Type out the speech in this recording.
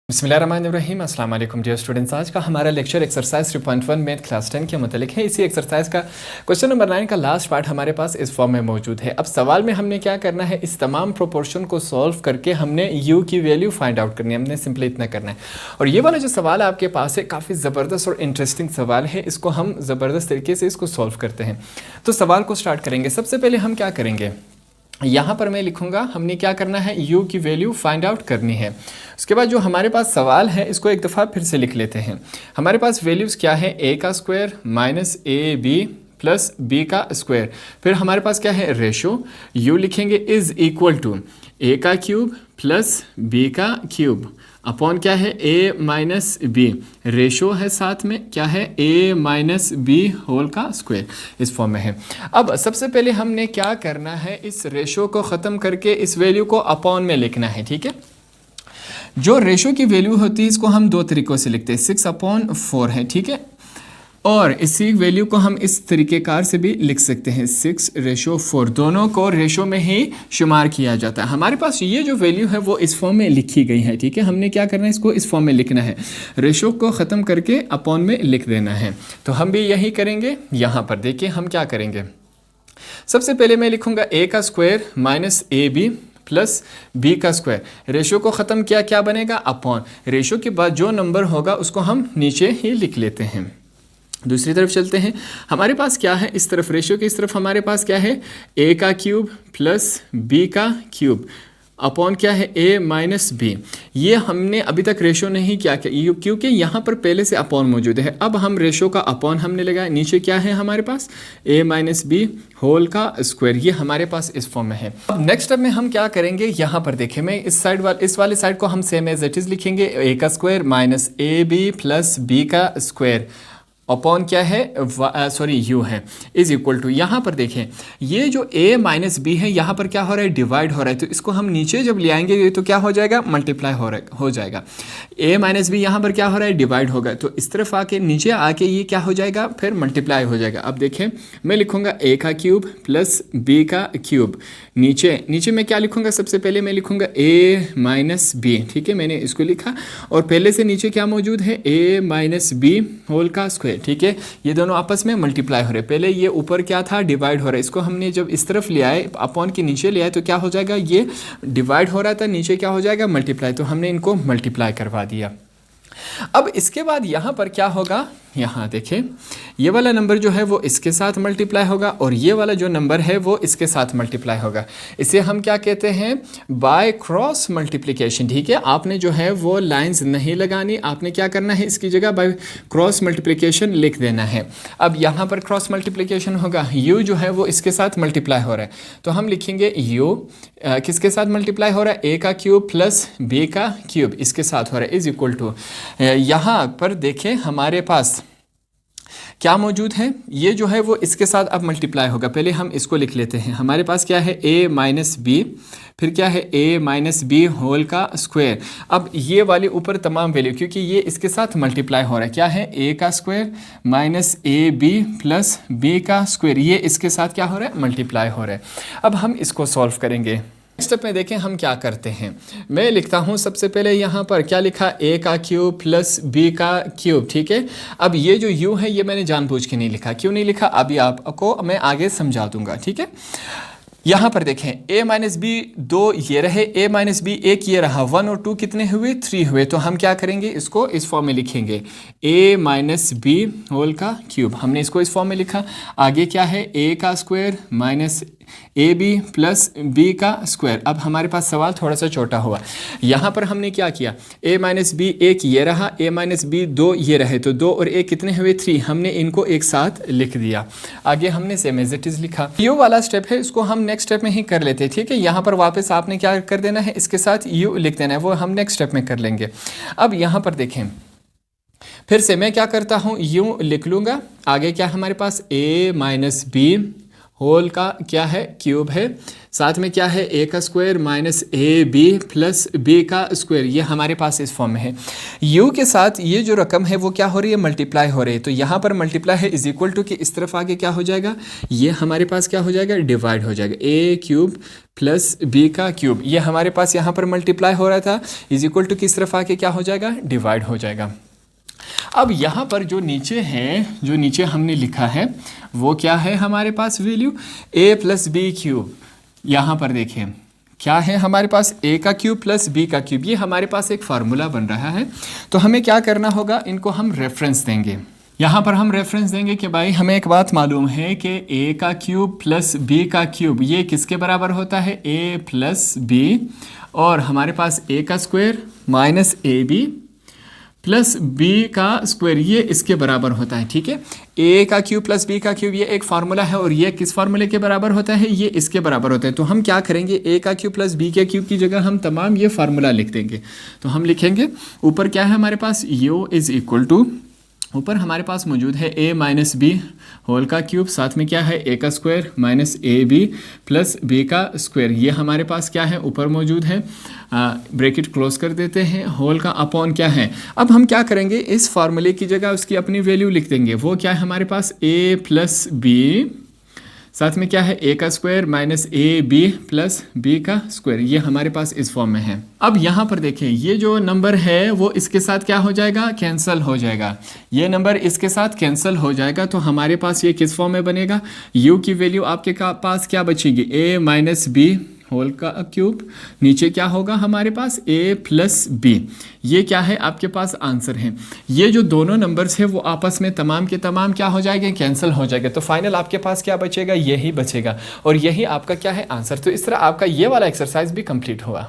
बिस्मिल्लाहिर्रहमानिर्रहीम अस्सलाम वालेकुम डियर स्टूडेंट्स। आज का हमारा लेक्चर एक्सरसाइज 3.1 मैथ क्लास 10 के मतलब है। इसी एक्सरसाइज का क्वेश्चन नंबर 9 का लास्ट पार्ट हमारे पास इस फॉर्म में मौजूद है। अब सवाल में हमने क्या करना है, इस तमाम प्रोपोर्शन को सॉल्व करके हमने u की वैल्यू फाइंड आउट करनी है। हमने सिंपली इतना करना है। और ये वाला जो सवाल आपके पास है काफ़ी ज़बरदस्त और इंटरेस्टिंग सवाल है। इसको हम ज़बरदस्त तरीके से इसको सॉल्व करते हैं। तो सवाल को स्टार्ट करेंगे। सबसे पहले हम क्या करेंगे, यहाँ पर मैं लिखूंगा हमने क्या करना है, u की वैल्यू फाइंड आउट करनी है। उसके बाद जो हमारे पास सवाल है इसको एक दफ़ा फिर से लिख लेते हैं। हमारे पास वैल्यूज़ क्या है, a का square minus a b plus b का स्क्वायर। फिर हमारे पास क्या है, रेशो u लिखेंगे इज़ इक्वल टू a का क्यूब प्लस b का क्यूब अपॉन क्या है, a माइनस बी। रेशो है साथ में क्या है, a माइनस बी होल का स्क्वायर इस फॉर्म में है। अब सबसे पहले हमने क्या करना है, इस रेशो को ख़त्म करके इस वैल्यू को अपॉन में लिखना है। ठीक है, जो रेशो की वैल्यू होती है इसको हम दो तरीक़ों से लिखते हैं, 6/4 है। ठीक है, और इसी वैल्यू को हम इस तरीक़ेकार से भी लिख सकते हैं, 6/4। दोनों को रेशो में ही शुमार किया जाता है। हमारे पास ये जो वैल्यू है वो इस फॉर्म में लिखी गई है। ठीक है, हमने क्या करना है, इसको इस फॉर्म में लिखना है, रेशो को ख़त्म करके अपॉन में लिख देना है। तो हम भी यही करेंगे। यहाँ पर देखिए हम क्या करेंगे, सबसे पहले मैं लिखूँगा a का square minus a b plus b का स्क्वायर। रेशो को ख़त्म किया, क्या बनेगा, अपॉन। रेशो के बाद जो नंबर होगा उसको हम नीचे ही लिख लेते हैं। दूसरी तरफ चलते हैं। हमारे पास क्या है, इस तरफ रेशो की इस तरफ हमारे पास क्या है, a का क्यूब प्लस b का क्यूब अपॉन क्या है, a माइनस बी। ये हमने अभी तक रेशो नहीं क्या क्योंकि यहाँ पर पहले से अपॉन मौजूद है। अब हम रेशो का अपॉन हमने लगाया, नीचे क्या है हमारे पास, a माइनस बी होल का स्क्वायर। ये हमारे पास इस फॉर्म में है। अब नेक्स्ट स्टेप में हम क्या करेंगे, यहाँ पर देखें, मैं इस वाले साइड को हम सेम एज इट इज़ लिखेंगे, a का square minus a b plus b का स्क्वायर अपॉन क्या है, u है, इज़ इक्वल टू। यहाँ पर देखें ये जो a माइनस बी है यहाँ पर क्या हो रहा है, डिवाइड हो रहा है। तो इसको हम नीचे जब ले आएंगे तो क्या हो जाएगा, मल्टीप्लाई हो जाएगा। a माइनस बी यहाँ पर क्या हो रहा है, डिवाइड होगा। तो इस तरफ आके नीचे आके ये क्या हो जाएगा, फिर मल्टीप्लाई हो जाएगा। अब देखें मैं लिखूँगा a का क्यूब प्लस b का क्यूब। नीचे मैं क्या लिखूँगा, सबसे पहले मैं लिखूँगा a माइनस बी। ठीक है, मैंने इसको लिखा और पहले से नीचे क्या मौजूद है, a माइनस बी होल का स्क्वायर। ठीक है, ये दोनों आपस में मल्टीप्लाई हो रहे हैं। पहले ये ऊपर क्या था, डिवाइड हो रहा है। इसको हमने जब इस तरफ ले आए, अपॉन के नीचे ले आए, तो क्या हो जाएगा, ये डिवाइड हो रहा था, नीचे क्या हो जाएगा, मल्टीप्लाई। तो हमने इनको मल्टीप्लाई करवा दिया। अब इसके बाद यहाँ पर क्या होगा, यहाँ देखें ये वाला नंबर जो है वो इसके साथ मल्टीप्लाई होगा और ये वाला जो नंबर है वो इसके साथ मल्टीप्लाई होगा। इसे हम क्या कहते हैं, बाय क्रॉस मल्टीप्लिकेशन। ठीक है, आपने जो है वो लाइंस नहीं लगानी, आपने क्या करना है, इसकी जगह बाय क्रॉस मल्टीप्लिकेशन लिख देना है। अब यहाँ पर क्रॉस मल्टीप्लिकेशन होगा, u जो है वो इसके साथ मल्टीप्लाई हो रहा है। तो हम लिखेंगे u किसके साथ मल्टीप्लाई हो रहा है, a का क्यूब प्लस b का क्यूब इसके साथ हो रहा है, इज़ इक्वल टू। यहाँ पर देखें हमारे पास क्या मौजूद है, ये जो है वो इसके साथ अब मल्टीप्लाई होगा। पहले हम इसको लिख लेते हैं। हमारे पास क्या है, a माइनस बी, फिर क्या है, a माइनस बी होल का स्क्वायर। अब ये वाली ऊपर तमाम वैल्यू, क्योंकि ये इसके साथ मल्टीप्लाई हो रहा है, क्या है, a का square minus a b plus b का स्क्वायर, ये इसके साथ क्या हो रहा है, मल्टीप्लाई हो रहा है। अब हम इसको सॉल्व करेंगे। स्टेप में देखें हम क्या करते हैं। मैं लिखता हूँ सबसे पहले यहाँ पर क्या लिखा, a का क्यूब प्लस b का क्यूब। ठीक है, अब ये जो u है ये मैंने जानबूझ के नहीं लिखा। क्यों नहीं लिखा, अभी आपको मैं आगे समझा दूंगा। ठीक है, यहाँ पर देखें a माइनस बी 2 ये रहे, a माइनस बी 1 ये रहा, 1 और 2 कितने हुए, 3 हुए। तो हम क्या करेंगे, इसको इस फॉर्म में लिखेंगे, a माइनस बी होल का क्यूब। हमने इसको इस फॉर्म में लिखा। आगे क्या है, a का square minus a b plus b का स्क्वायर। अब हमारे पास सवाल थोड़ा सा छोटा हुआ। यहाँ पर हमने क्या किया, a माइनस बी 1 ये रहा, a माइनस बी 2 ये रहे, तो 2 और 1 कितने हुए, 3। हमने इनको एक साथ लिख दिया। आगे हमने सेम एज इट इज़ लिखा। ये वाला स्टेप है, इसको हम नेक्स्ट स्टेप में ही कर लेते हैं। ठीक है, यहाँ पर वापस आपने क्या कर देना है, इसके साथ u लिख देना है, वो हम नेक्स्ट स्टेप में कर लेंगे। अब यहाँ पर देखें फिर से मैं क्या करता हूँ, यूँ लिख लूँगा। आगे क्या हमारे पास, a माइनस बी होल का क्या है, क्यूब है, साथ में क्या है, ए का square minus a b plus b का स्क्वायर, ये हमारे पास इस फॉर्म में है। यू के साथ ये जो रकम है वो क्या हो रही है, मल्टीप्लाई हो रही है, तो यहाँ पर मल्टीप्लाई है इज इक्वल टू कि इस तरफ आगे क्या हो जाएगा, ये हमारे पास क्या हो जाएगा, डिवाइड हो जाएगा, ए क्यूब प्लस बी का क्यूब, ये हमारे पास यहाँ पर मल्टीप्लाई हो रहा था, इज इक्वल टू किस तरफ आके क्या हो जाएगा, डिवाइड हो जाएगा। अब यहाँ पर जो नीचे है, जो नीचे हमने लिखा है वो क्या है हमारे पास वैल्यू, ए प्लस बी क्यूब, यहाँ पर देखिए क्या है हमारे पास, ए का क्यूब प्लस बी का क्यूब, ये हमारे पास एक फार्मूला बन रहा है। तो हमें क्या करना होगा, इनको हम रेफरेंस देंगे, यहाँ पर हम रेफरेंस देंगे कि भाई हमें एक बात मालूम है कि ए का क्यूब प्लस बी का क्यूब ये किसके बराबर होता है, ए प्लस बी, और हमारे पास ए का square minus a b plus b का स्क्वायर ये इसके बराबर होता है। ठीक है, ए का क्यूब प्लस बी का क्यूब ये एक फार्मूला है और ये किस फार्मूले के बराबर होता है, ये इसके बराबर होता है। तो हम क्या करेंगे, ए का क्यूब प्लस बी के क्यूब की जगह हम तमाम ये फार्मूला लिख देंगे। तो हम लिखेंगे ऊपर क्या है हमारे पास, यू इज इक्वल टू, ऊपर हमारे पास मौजूद है ए माइनस बी होल का क्यूब, साथ में क्या है, ए का square minus a b plus b का स्क्वायर, ये हमारे पास क्या है ऊपर मौजूद है, ब्रैकेट क्लोज कर देते हैं, होल का अपॉन क्या है। अब हम क्या करेंगे, इस फार्मूले की जगह उसकी अपनी वैल्यू लिख देंगे, वो क्या है हमारे पास, ए प्लस बी, साथ में क्या है, ए का square minus a b plus b का स्क्वायर, ये हमारे पास इस फॉर्म में है। अब यहाँ पर देखें ये जो नंबर है वो इसके साथ क्या हो जाएगा, कैंसिल हो जाएगा, ये नंबर इसके साथ कैंसिल हो जाएगा। तो हमारे पास ये किस फॉर्म में बनेगा, u की वैल्यू आपके पास क्या बचेगी, a माइनस बी होल का क्यूब, नीचे क्या होगा हमारे पास, a प्लस बी, ये क्या है आपके पास आंसर है। ये जो दोनों नंबर्स है वो आपस में तमाम के तमाम क्या हो जाएंगे, कैंसिल हो जाएंगे। तो फाइनल आपके पास क्या बचेगा, यही बचेगा और यही आपका क्या है आंसर। तो इस तरह आपका ये वाला एक्सरसाइज भी कंप्लीट हुआ।